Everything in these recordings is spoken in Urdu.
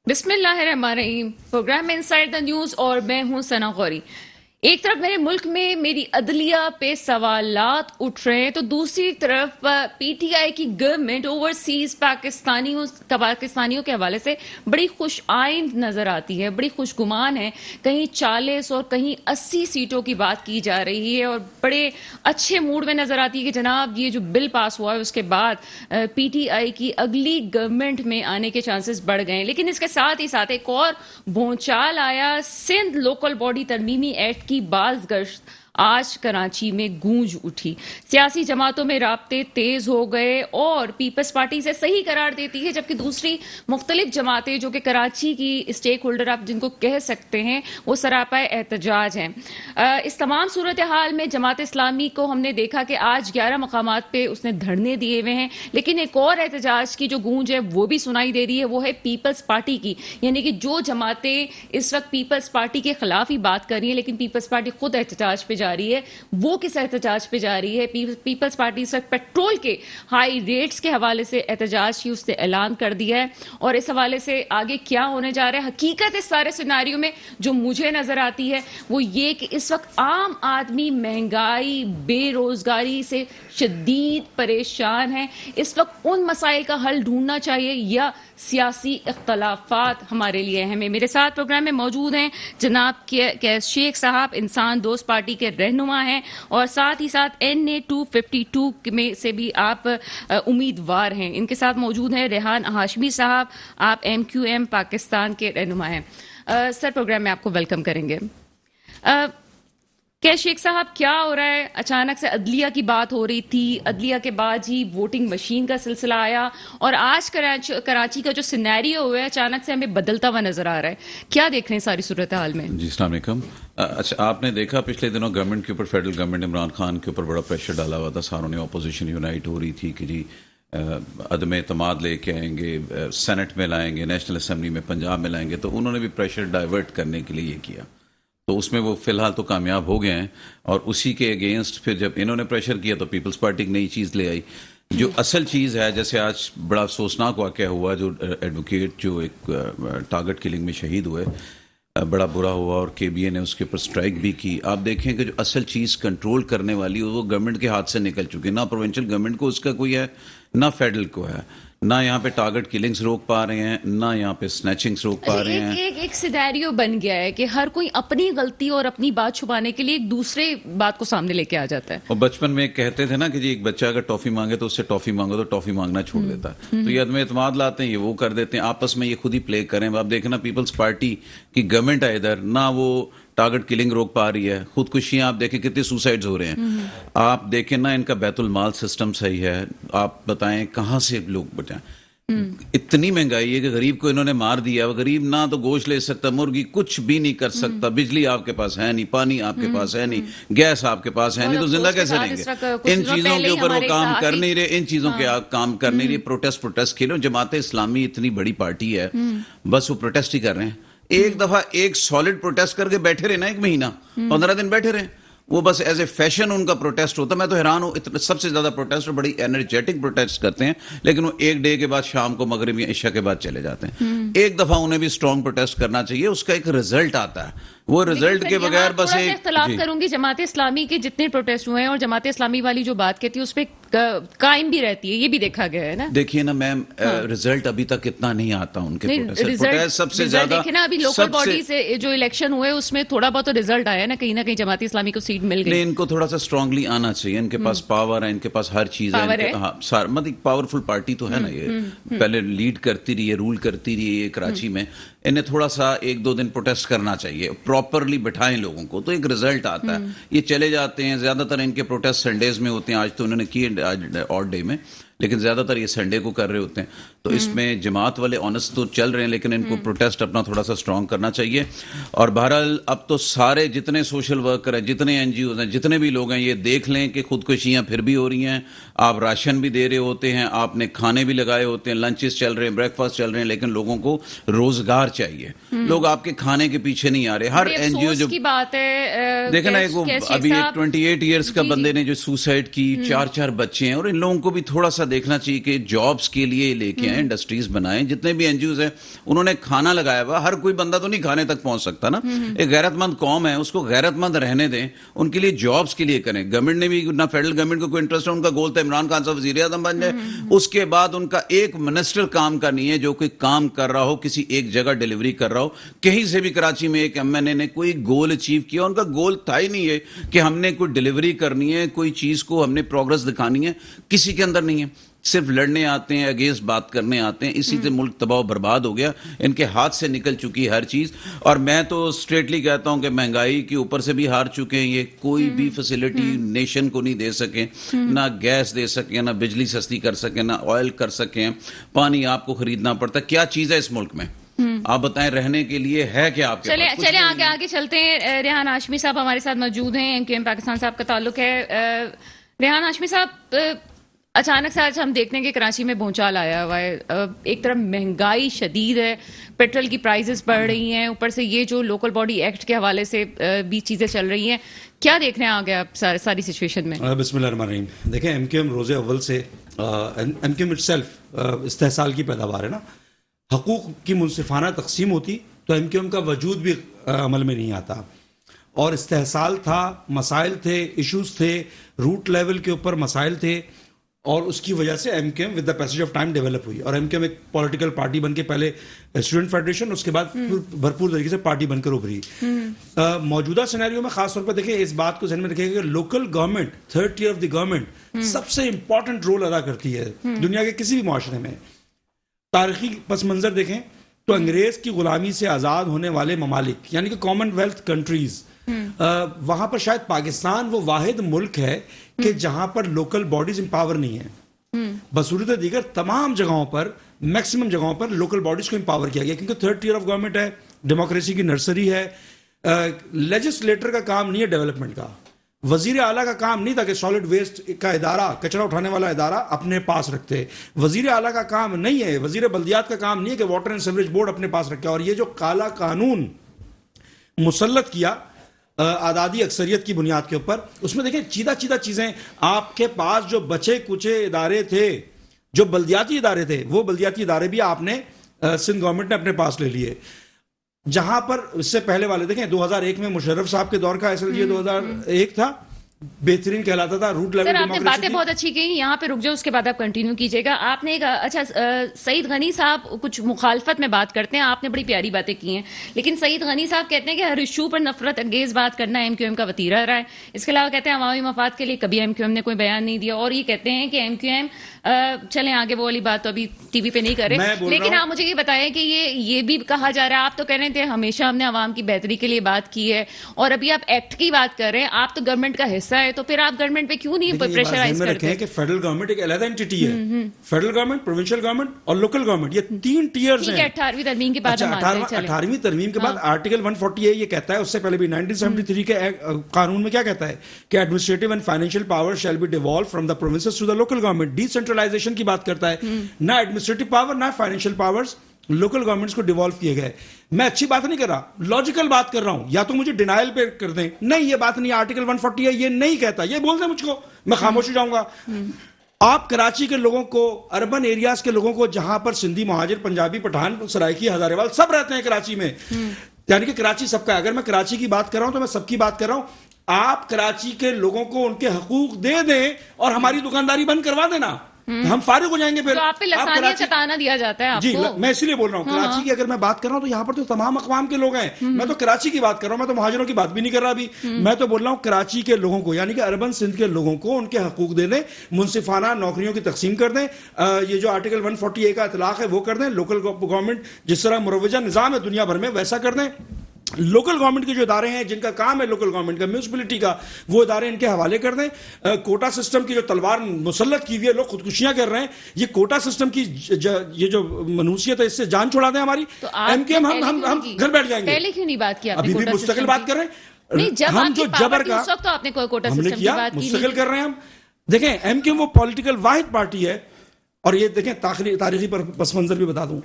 بسم اللہ الرحمن الرحیم. پروگرام میں انسائڈ دا نیوز اور میں ہوں ثنا غوری. ایک طرف میرے ملک میں میری عدلیہ پہ سوالات اٹھ رہے ہیں تو دوسری طرف پی ٹی آئی کی گورنمنٹ اوورسیز پاکستانیوں کے حوالے سے بڑی خوش آئند نظر آتی ہے, بڑی خوش گمان ہے. کہیں 40 اور کہیں 80 سیٹوں کی بات کی جا رہی ہے اور بڑے اچھے موڈ میں نظر آتی ہے کہ جناب یہ جو بل پاس ہوا ہے اس کے بعد پی ٹی آئی کی اگلی گورنمنٹ میں آنے کے چانسز بڑھ گئے ہیں. لیکن اس کے ساتھ ہی ساتھ ایک اور بھونچال آیا. سندھ لوکل باڈی ترمیمی ایکٹ کی باز گشت آج کراچی میں گونج اٹھی. سیاسی جماعتوں میں رابطے تیز ہو گئے اور پیپلز پارٹی سے صحیح قرار دیتی ہے, جبکہ دوسری مختلف جماعتیں جو کہ کراچی کی اسٹیک ہولڈر آپ جن کو کہہ سکتے ہیں وہ سراپا احتجاج ہیں. اس تمام صورتحال میں جماعت اسلامی کو ہم نے دیکھا کہ آج 11 مقامات پہ اس نے دھرنے دیے ہوئے ہیں, لیکن ایک اور احتجاج کی جو گونج ہے وہ بھی سنائی دے رہی ہے, وہ ہے پیپلز پارٹی کی. یعنی کہ جو جماعتیں اس وقت پیپلز پارٹی کے خلاف ہی بات کر رہی ہیں لیکن پیپلز پارٹی خود احتجاج پہ جا رہی ہے, وہ کس احتجاج پہ جا رہی ہے؟ پیپلز پارٹی اس وقت پیٹرول کے ہائی ریٹس کے حوالے سے احتجاج کی اس نے اعلان کر دیا ہے. اور اس حوالے سے آگے کیا ہونے جا رہا ہے, حقیقت اس سارے سیناریو میں جو مجھے نظر آتی ہے وہ یہ کہ اس وقت عام آدمی مہنگائی, بے روزگاری سے شدید پریشان ہے. اس وقت ان مسائل کا حل ڈھونڈنا چاہیے یا سیاسی اختلافات ہمارے لیے اہم ہیں. میرے ساتھ پروگرام میں موجود ہیں جناب شیخ صاحب, انسان دوست پارٹی کے رہنما ہیں, اور ساتھ ہی ساتھ NA 252 میں سے بھی آپ امیدوار ہیں. ان کے ساتھ موجود ہیں ریحان ہاشمی صاحب, آپ MQM پاکستان کے رہنما ہیں. سر پروگرام میں آپ کو ویلکم کریں گے. شیخ صاحب, کیا ہو رہا ہے؟ اچانک سے عدلیہ کی بات ہو رہی تھی, عدلیہ کے بعد ہی ووٹنگ مشین کا سلسلہ آیا اور آج کراچی کا جو سینیریو ہوا ہے اچانک سے ہمیں بدلتا ہوا نظر آ رہا ہے. کیا دیکھ رہے ہیں ساری صورتحال میں؟ جی السلام علیکم. اچھا, آپ نے دیکھا پچھلے دنوں گورنمنٹ کے اوپر, فیڈرل گورنمنٹ عمران خان کے اوپر بڑا پریشر ڈالا ہوا تھا. ساروں نے اپوزیشن یونائٹ ہو رہی تھی کہ جی عدم اعتماد لے کے آئیں گے, سینٹ میں لائیں گے, نیشنل اسمبلی میں پنجاب میں لائیں گے. تو انہوں نے بھی پریشر ڈائیورٹ کرنے کے لیے یہ کیا, تو اس میں وہ فی الحال تو کامیاب ہو گئے ہیں. اور اسی کے اگینسٹ پھر جب انہوں نے پریشر کیا تو پیپلز پارٹی ایک نئی چیز لے آئی. جو اصل چیز ہے, جیسے آج بڑا افسوسناک واقعہ ہوا, جو ایڈوکیٹ جو ایک ٹارگٹ کلنگ میں شہید ہوئے, بڑا برا ہوا اور KBA نے اس کے اوپر سٹرائک بھی کی. آپ دیکھیں کہ جو اصل چیز کنٹرول کرنے والی وہ گورنمنٹ کے ہاتھ سے نکل چکی. نہ پروونشل گورنمنٹ کو اس کا کوئی ہے, نہ فیڈرل کو ہے. نہ یہاں پہ ٹارگٹ کلنگز روک پا رہے ہیں, نہ یہاں پہ سنیچنگز روک پا رہے ہیں. ایک سینیریو بن گیا ہے کہ ہر کوئی اپنی غلطی اور اپنی بات چھپانے کے لیے ایک دوسرے بات کو سامنے لے کے آ جاتا ہے. اور بچپن میں کہتے تھے نا کہ جی ایک بچہ اگر ٹافی مانگے تو اس سے ٹافی مانگو, تو ٹافی مانگنا چھوڑ دیتا ہے. تو یہ عدم اعتماد لاتے ہیں, یہ وہ کر دیتے ہیں, آپس میں یہ خود ہی پلے کریں. آپ دیکھیں نا پیپلز پارٹی کی گورنمنٹ ہے ادھر, نہ وہ ٹارگٹ کلنگ روک پا رہی ہے. خودکشیاں آپ دیکھیں کتنے سوسائڈز ہو رہے ہیں. آپ دیکھیں نا ان کا بیت المال سسٹم صحیح ہے. آپ بتائیں کہاں سے لوگ بچائیں. اتنی مہنگائی ہے کہ غریب کو انہوں نے مار دیا. غریب نہ تو گوشت لے سکتا, مرغی کچھ بھی نہیں کر سکتا, بجلی آپ کے پاس ہے نہیں, پانی آپ کے پاس ہے نہیں, گیس آپ کے پاس ہے نہیں, تو زندہ کیسے رہیں گے؟ ان چیزوں کے اوپر وہ کام کر نہیں رہے, ان چیزوں کے کام کر نہیں رہے. پروٹیسٹ کھیلو. جماعت اسلامی اتنی بڑی پارٹی ہے, بس وہ پروٹیسٹ ہی کر رہے ہیں. ایک دفعہ ایک سالڈ پروٹیسٹ کر کے بیٹھے رہے نا, 1 مہینہ 15 دن بیٹھے رہے, وہ بس ایز اے فیشن ان کا پروٹیسٹ ہوتا. میں تو حیران ہوں, سب سے زیادہ پروٹیسٹ بڑی انرجیٹک پروٹیسٹ کرتے ہیں, لیکن وہ ایک ڈے کے بعد شام کو مغرب یا عشاء کے بعد چلے جاتے ہیں. ایک دفعہ انہیں بھی اسٹرانگ پروٹیسٹ کرنا چاہیے, اس کا ایک رزلٹ آتا ہے. وہ رزلٹ کے بغیر بس ایک اختلاف کروں گی. جماعت اسلامی کے جتنے پروٹیسٹ ہوئے ہیں اور جماعت اسلامی والی جو بات کہتی ہے اس پہ قائم بھی رہتی ہے, یہ بھی دیکھا گیا ہے نا. دیکھیے نا میم, رزلٹ ابھی تک اتنا نہیں آتا ان کے پروٹیسٹ. سب سے زیادہ دیکھیں نا ابھی لوکل باڈی سے جو الیکشن ہوئے اس میں تھوڑا بہت رزلٹ آیا نا, کہیں نہ کہیں جماعت اسلامی کو سیٹ مل گئی. ان کو تھوڑا سا اسٹرانگلی آنا چاہیے. ان کے پاس پاور ہے, ان کے پاس ہر چیز ہے. مطلب پاورفل پارٹی تو ہے نا, یہ پہلے لیڈ کرتی رہی ہے, رول کرتی رہی ہے کراچی میں. انہیں تھوڑا سا 1-2 دن پروٹیسٹ کرنا چاہیے, پراپرلی بٹھائیں لوگوں کو, تو ایک رزلٹ آتا ہے. یہ چلے جاتے ہیں, زیادہ تر ان کے پروٹیسٹ سنڈیز میں ہوتے ہیں. آج تو انہوں نے کیے آڈ ڈے میں, لیکن زیادہ تر یہ سنڈے کو کر رہے ہوتے ہیں. تو اس میں جماعت والے آنسٹ تو چل رہے ہیں, لیکن ان کو پروٹیسٹ اپنا تھوڑا سا اسٹرانگ کرنا چاہیے. اور بہرحال اب تو سارے جتنے سوشل ورکر ہیں, جتنے NGOs ہیں, جتنے بھی لوگ ہیں, یہ دیکھ لیں کہ خودکشیاں پھر بھی ہو رہی ہیں. آپ راشن بھی دے رہے ہوتے ہیں, آپ نے کھانے بھی لگائے ہوتے ہیں, لنچز چل رہے ہیں, بریک فاسٹ چل رہے ہیں, لیکن لوگوں کو روزگار چاہیے. لوگ آپ کے کھانے کے پیچھے نہیں آ رہے. ہر NGO جو کی بات ہے, دیکھیں نا, ایک وہ ابھی ایک 28 ایئرس کا بندے نے جو سوسائڈ کی, 4 بچے ہیں, اور ان لوگوں کو بھی تھوڑا سا دیکھنا چاہیے کہ جابس کے لیے لے کے آئیں. بنائیں, انڈسٹریز بنائیں, جتنے بھی این جی اوز ہیں انہوں نے کھانا لگایا ہوا, ہر کوئی بندہ تو نہیں کھانے تک پہنچ سکتا نا. ایک غیرت مند قوم ہے, اس کو غیرت مند رہنے دیں, ان کے لیے جابس کے لیے کریں. گورنمنٹ نے بھی نہ فیڈرل گورنمنٹ کو کوئی انٹرسٹ ہے, ان کا گول تھا عمران خان صاحب وزیر اعظم بن جائے, اس کے بعد ان کا ایک منسٹر کام کا نہیں ہے جو کوئی کام کر رہا ہو, کسی ایک جگہ ڈیلیوری کر رہا ہو. کہیں سے بھی کراچی میں ایک ایم این اے نے کوئی گول اچیو کیا, ان کا گول تھا ہی نہیں ہے کہ ہم نے کوئی ڈیلیوری کرنی ہے, کوئی چیز کو ہم نے پروگرس دکھانی ہے, کسی کے اندر نہیں ہے. صرف لڑنے آتے ہیں, اگینسٹ بات کرنے آتے ہیں, اسی سے ملک تباہ و برباد ہو گیا. ان کے ہاتھ سے نکل چکی ہر چیز. اور میں تو اسٹریٹلی کہتا ہوں کہ مہنگائی کے اوپر سے بھی ہار چکے ہیں یہ. کوئی بھی فیسلٹی نیشن کو نہیں دے سکے, نہ گیس دے سکے, نہ بجلی سستی کر سکے, نہ آئل کر سکے, پانی آپ کو خریدنا پڑتا. کیا چیز ہے اس ملک میں آپ بتائیں رہنے کے لیے ہے کیا آپ کے پاس؟ چلیں آگے چلتے ہیں. ریحان ہاشمی صاحب ہمارے ساتھ موجود ہیں, MQM پاکستان صاحب کا تعلق ہے. ریحان ہاشمی صاحب, اچانک سے آج ہم دیکھتے ہیں کہ کراچی میں بھونچال آیا ہوا ہے. ایک طرف مہنگائی شدید ہے, پیٹرول کی پرائزز بڑھ رہی ہیں, اوپر سے یہ جو لوکل باڈی ایکٹ کے حوالے سے بھی چیزیں چل رہی ہیں. کیا دیکھنے آ گیا ساری سچویشن میں؟ بسم اللہ الرحمن الرحیم. دیکھیں MQM روز اول سے MQM اٹ سیلف استحصال کی پیداوار ہے نا. حقوق کی منصفانہ تقسیم ہوتی تو MQM کا وجود بھی عمل میں نہیں آتا. اور استحصال تھا, مسائل تھے, ایشوز تھے, روٹ لیول کے اوپر مسائل تھے, اور اس کی وجہ سے MQM with the passage of time develop ہوئی. اور MQM ایک پولیٹیکل پارٹی بن کے پہلے اسٹوڈنٹ فیڈریشن, اس کے بعد بھرپور طریقے سے پارٹی بن کر ابھری. موجودہ سینیریو میں خاص طور پر دیکھیں, اس بات کو ذہن میں رکھیں کہ local government, third tier of the government سب سے امپورٹنٹ رول ادا کرتی ہے دنیا کے کسی بھی معاشرے میں. تاریخی پس منظر دیکھیں تو انگریز کی غلامی سے آزاد ہونے والے ممالک یعنی کہ کامن ویلتھ کنٹریز, وہاں پر شاید پاکستان وہ واحد ملک ہے کہ جہاں پر لوکل باڈیز امپاور نہیں ہیں. بصورت دیگر تمام جگہوں پر, میکسیمم جگہوں پر لوکل باڈیز کو امپاور کیا گیا, کیونکہ تھرڈ ٹیئر آف گورنمنٹ ہے, ڈیموکریسی کی نرسری ہے. لیجسلیٹر کا کام نہیں ہے ڈیولپمنٹ کا, وزیر اعلیٰ کا کام نہیں تھا کہ سالڈ ویسٹ کا ادارہ, کچرا اٹھانے والا ادارہ اپنے پاس رکھتے. وزیر اعلیٰ کا کام نہیں ہے, وزیر بلدیات کا کام نہیں ہے کہ واٹر اینڈ سیوریج بورڈ اپنے پاس رکھے. اور یہ جو کالا قانون مسلط کیا آزادی اکثریت کی بنیاد کے اوپر, اس میں دیکھیں چیدہ چیزیں. آپ کے پاس جو بچے کچے ادارے تھے, جو بلدیاتی ادارے تھے, وہ بلدیاتی ادارے بھی آپ نے سندھ گورنمنٹ نے اپنے پاس لے لیے. جہاں پر اس سے پہلے والے دیکھیں 2001 میں مشرف صاحب کے دور کا SLG 2001 تھا, بہترین کہلاتا تھا. روٹ لیول آپ نے باتیں بہت اچھی کہیں, یہاں پہ رک جاؤ, اس کے بعد آپ کنٹینیو کیجیے گا. آپ نے اچھا سعید غنی صاحب کچھ مخالفت میں بات کرتے ہیں, آپ نے بڑی پیاری باتیں کی ہیں, لیکن سعید غنی صاحب کہتے ہیں کہ ہر ایشو پر نفرت انگیز بات کرنا MQM کا وتیرہ رہا ہے. اس کے علاوہ کہتے ہیں عوامی مفاد کے لیے کبھی MQM نے کوئی بیان نہیں دیا, اور یہ کہتے ہیں کہ MQM چلیں آگے وہ والی بات تو ابھی ٹی وی پہ نہیں کر رہے, لیکن آپ مجھے یہ بتائیں کہ یہ بھی کہا جا رہا ہے, آپ تو کہہ رہے تھے ہمیشہ ہم نے عوام کی بہتری کے لیے بات کی ہے, اور ابھی آپ ایکٹ کی بات کر رہے ہیں, آپ تو گورنمنٹ کا حصہ ہے, تو پھر آپ گورنمنٹ پہ کیوں نہیں پریشرائز کرتے کہ فیڈرل گورنمنٹ ایک علیحدہ اینٹی ہے. فیڈرل گورنمنٹ, پروونشل گورنمنٹ اور لوکل گورنمنٹ, یہ 3 ٹیئرز ہیں. 18ویں ترمیم کے بعد 18ویں ترمیم کے بعد آرٹیکل 140 یہ کہتا ہے, اس سے پہلے بھی 1973 کے قانون میں کیا کہتا ہے کہ administrative and financial power shall be devolved from the provinces to the local government. Decentralisation کی بات کرتا ہے, نہ ایڈمنسٹریٹو پاور نہ فائنینشیل پاورز لوکل گورنمنٹس کو ڈیوالو کیے گئے. میں اچھی بات نہیں کر رہا, لاجیکل بات کر رہا ہوں. یا تو مجھے ڈینائل پہ کر دیں, نہیں یہ بات نہیں, آرٹیکل 140 ہے یہ نہیں کہتا, یہ بول دیں مجھ کو, میں خاموش ہو جاؤں گا. آپ کراچی کے لوگوں کو, اربن ایریاز کے لوگوں کو, جہاں پر سندھی, مہاجر, پنجابی, پٹھان, سرائکی, ہزاریوال سب رہتے ہیں کراچی میں, یعنی کہ کراچی سب کا ہے. اگر میں کراچی کی بات کر رہا ہوں تو میں سب کی بات کر رہا ہوں. آپ کراچی کے لوگوں کو ان کے حقوق دے دیں اور ہماری دکانداری بند کروا دینا, ہم فارغ ہو جائیں گے. پھر تو آپ پہ لسانیہ چتانا دیا جاتا ہے آپ جی, کو. میں اسی لیے بول رہا ہوں کراچی کی اگر میں بات کر رہا ہوں تو یہاں پر تو تمام اقوام کے لوگ ہیں. میں تو کراچی کی بات کر رہا ہوں, میں تو مہاجروں کی بات بھی نہیں کر رہا ابھی. میں تو بول رہا ہوں کراچی کے لوگوں کو, یعنی کہ اربن سندھ کے لوگوں کو ان کے حقوق دے دیں, منصفانہ نوکریوں کی تقسیم کر دیں, یہ جو آرٹیکل 140 کا اطلاق ہے وہ کر دیں. لوکل گورنمنٹ جس طرح مروجہ نظام ہے دنیا بھر میں ویسا کر دیں. لوکل گورنمنٹ کے جو ادارے ہیں جن کا کام ہے لوکل گورنمنٹ کا, میونسپلٹی کا, وہ ادارے ان کے حوالے کر دیں. کوٹا سسٹم کی جو تلوار مسلط کی ہوئی ہے, لوگ خودکشیاں کر رہے ہیں, یہ کوٹا سسٹم کی یہ جو منوسیت ہے اس سے جان چھڑا دیں ہماری. MQM ہم گھر بیٹھ جائیں گے. پہلے کیوں نہیں بات کی آپ نے؟ ابھی بھی مستقل بات کر رہے ہیں. ہم جو جبر کا ہم نے کیا, مستقل کر رہے ہیں ہم. دیکھیں MQM وہ پولیٹیکل واحد پارٹی ہے, اور یہ دیکھیں تاریخی پس منظر بھی بتا دوں,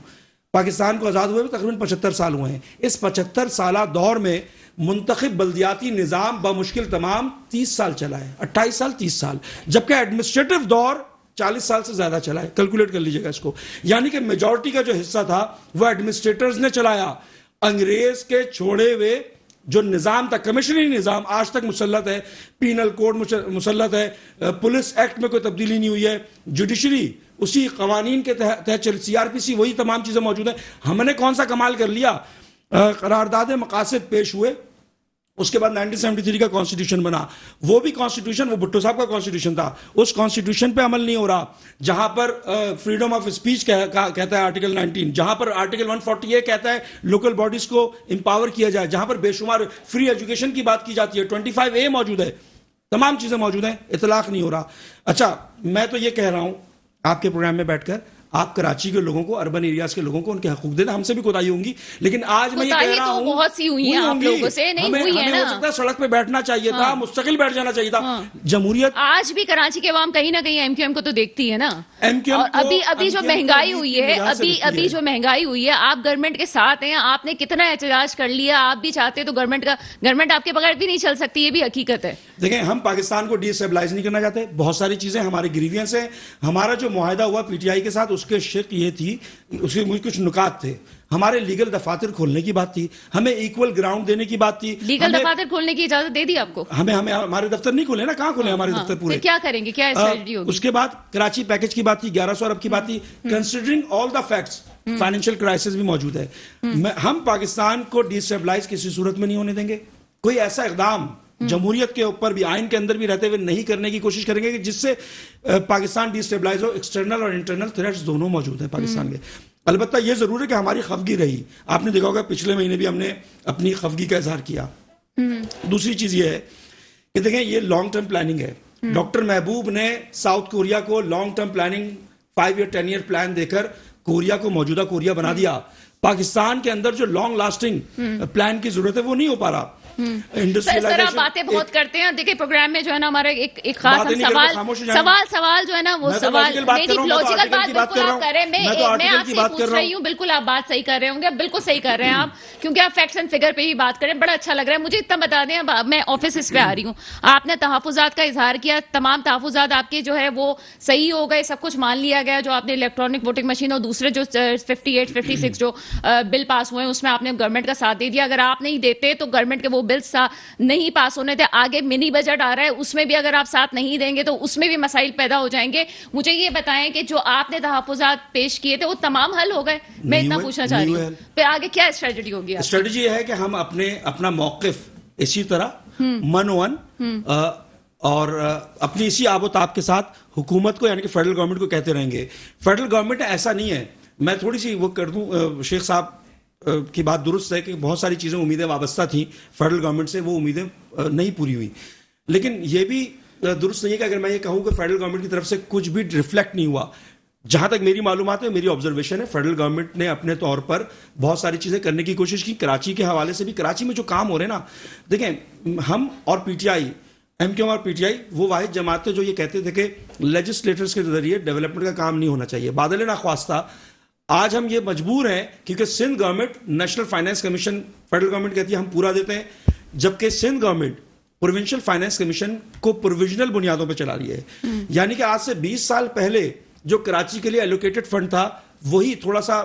پاکستان کو آزاد ہوئے تقریباً 75 سال ہوئے ہیں. اس 75 سالہ دور میں منتخب بلدیاتی نظام بمشکل تمام 30 سال چلا ہے, 28 سال 30 سال, جبکہ ایڈمنسٹریٹو دور 40 سال سے زیادہ چلا ہے, کیلکولیٹ کر لیجیے گا اس کو. یعنی کہ میجورٹی کا جو حصہ تھا وہ ایڈمنسٹریٹرز نے چلایا. انگریز کے چھوڑے ہوئے جو نظام تھا, کمیشنری نظام, آج تک مسلط ہے. پینل کوڈ مسلط ہے, پولیس ایکٹ میں کوئی تبدیلی نہیں ہوئی ہے, جوڈیشری اسی قوانین کے تحت سی آر پی سی وہی تمام چیزیں موجود ہیں. ہم نے کون سا کمال کر لیا, قرارداد مقاصد پیش ہوئے, اس کے بعد 1973 کا کانسٹیٹیوشن بنا. وہ بھی کانسٹیٹیوشن وہ بھٹو صاحب کا کانسٹیٹیوشن تھا, اس کانسٹیٹیوشن پہ عمل نہیں ہو رہا. جہاں پر فریڈم آف اسپیچ کہتا ہے آرٹیکل 19, جہاں پر آرٹیکل 148 کہتا ہے لوکل باڈیز کو امپاور کیا جائے, جہاں پر بے شمار فری ایجوکیشن کی بات کی جاتی ہے, 25A موجود ہے, تمام چیزیں موجود ہیں, اطلاق نہیں ہو رہا. اچھا, میں تو یہ کہہ رہا ہوں آپ کے پروگرام میں بیٹھ کر, آپ کراچی کے لوگوں کو, اربن ایریاز کے لوگوں کو ان کے حقوق دینا. ہم سے بھی کوتاہی ہوں گی, لیکن آج میں یہ کہہ رہا ہوں بہت سی ہوئی ہیں آپ لوگوں سے, نہیں ہوئی ہے نا. ہو سکتا ہے سڑک پہ بیٹھنا چاہیے تھا, مستقل بیٹھ جانا چاہیے تھا. جمہوریت آج بھی کراچی کے عوام کہیں نہ کہیں ایم کیو ایم کو تو دیکھتی ہے نا. اور ابھی جو مہنگائی ہوئی ہے, ابھی جو مہنگائی ہوئی ہے, آپ گورنمنٹ کے ساتھ ہیں, آپ نے کتنا احتجاج کر لیا. آپ بھی چاہتے تو گورنمنٹ آپ کے بغیر بھی نہیں چل سکتی, یہ بھی حقیقت ہے. دیکھیں, ہم پاکستان کو ڈی اسٹیبلائز نہیں کرنا چاہتے. بہت ساری چیزیں ہمارے گریوینس ہیں. ہمارا جو معاہدہ ہوا پی ٹی آئی کے ساتھ, اس کے شق یہ تھی, اس کے کچھ نکات تھے. ہمارے لیگل دفاتر کھولنے کی بات تھی, ہمیں ایکول گراؤنڈ دینے کی بات تھی. لیگل دفاتر کھولنے کی اجازت دے دی آپ کو؟ ہمیں ہمارے دفتر نہیں کھولے نا, کہاں کھولے ہمارے دفتر پورے. کیا کریں گے, کیا اسٹریٹجی ہوگی؟ اس کے بعد کراچی پیکج کی بات تھی, 1100 ارب کی بات تھی. Considering all the facts, financial crisis بھی موجود ہے. ہم پاکستان کو ڈی اسٹیبلائز کسی صورت میں نہیں ہونے دیں گے. کوئی ایسا اقدام جمہوریت کے اوپر بھی, آئین کے اندر بھی رہتے ہوئے نہیں کرنے کی کوشش کریں گے کہ جس سے پاکستان ڈی اسٹیبلائز ہو. ایکسٹرنل اور انٹرنل تھریٹس دونوں موجود ہیں پاکستان کے. البتہ یہ ضرور ہے کہ ہماری خفگی رہی. آپ نے دیکھا ہوگا پچھلے مہینے بھی ہم نے اپنی خفگی کا اظہار کیا. دوسری چیز یہ ہے کہ دیکھیں, یہ لانگ ٹرم پلاننگ ہے. ڈاکٹر محبوب نے ساؤتھ کوریا کو long term planning 5 year 10 year plan دے کر کوریا کو موجودہ کوریا بنا دیا. پاکستان کے اندر جو لانگ لاسٹنگ پلان کی ضرورت ہے وہ نہیں ہو پا رہا. سر آپ باتیں بہت کرتے ہیں. دیکھیں پروگرام میں جو ہے نا ہمارا ایک خاص سوال جو ہے نا, وہ سوال لوجیکل بات بالکل آپ کر رہے ہیں. میں آپ سے پوچھ رہی ہوں, بالکل آپ بات صحیح کر رہے ہوں گے, بالکل صحیح کر رہے ہیں آپ, کیونکہ آپ فیکٹس اینڈ فگر پہ ہی بات کریں. بڑا اچھا لگ رہا ہے مجھے. اتنا بتا دیں, میں آفس پہ آ رہی ہوں, آپ نے تحفظات کا اظہار کیا, تمام تحفظات آپ کے جو ہے وہ صحیح ہو گئے, سب کچھ مان لیا گیا. جو آپ نے الیکٹرانک ووٹنگ مشین اور دوسرے جو 58 56 جو بل پاس ہوئے ہیں, اس میں آپ نے گورنمنٹ کا ساتھ دے دیا. اگر آپ نہیں دیتے تو گورنمنٹ کے وہ بلس نہیں پاس ہونے تھے. آگے منی بجٹ آ رہا ہے, اس میں بھی اگر آپ ساتھ نہیں دیں گے تو اس میں بھی مسائل پیدا ہو جائیں گے. مجھے یہ بتائیں کہ جو آپ نے تحفظات پیش کیے تھے وہ تمام حل ہو گئے؟ میں اتنا پوچھنا چاہ رہی ہوں, پھر آگے کیا اسٹریٹجی ہوگی؟ اسٹریٹجی یہ ہے کہ ہم اپنا موقف اسی طرح من اور اپنی اسی آب و تاب کے ساتھ حکومت کو, یعنی کہ فیڈرل گورنمنٹ کو کہتے رہیں گے. فیڈرل گورنمنٹ ایسا نہیں ہے. میں تھوڑی سی وہ کر دوں, شیخ صاحب کی بات درست ہے کہ بہت ساری چیزیں امیدیں وابستہ تھیں فیڈرل گورنمنٹ سے, وہ امیدیں نہیں پوری ہوئی. لیکن یہ بھی درست نہیں ہے کہ اگر میں یہ کہوں کہ فیڈرل گورنمنٹ کی طرف سے کچھ بھی ریفلیکٹ نہیں ہوا. جہاں تک میری معلومات ہے, میری آبزرویشن ہے, فیڈرل گورنمنٹ نے اپنے طور پر بہت ساری چیزیں کرنے کی کوشش کی. کراچی کے حوالے سے بھی, کراچی میں جو کام ہو رہے ہیں نا, دیکھیں ہم اور P T I, M Q M اور پی ٹی آئی وہ واحد جماعت تھے جو یہ کہتے تھے کہ لیجسلیٹرز کے ذریعے ڈیولپمنٹ کا کام نہیں ہونا چاہیے. بادل ناخواستہ آج ہم یہ مجبور ہیں کیونکہ Sindh government national finance commission, federal government کہتی ہے ہم پورا دیتے ہیں, جبکہ Sindh government provincial finance commission کو پروویژنل بنیادوں پہ چلا رہی ہے. یعنی کہ آج سے 20 سال پہلے جو کراچی کے لیے ایلوکیٹڈ فنڈ تھا وہی تھوڑا سا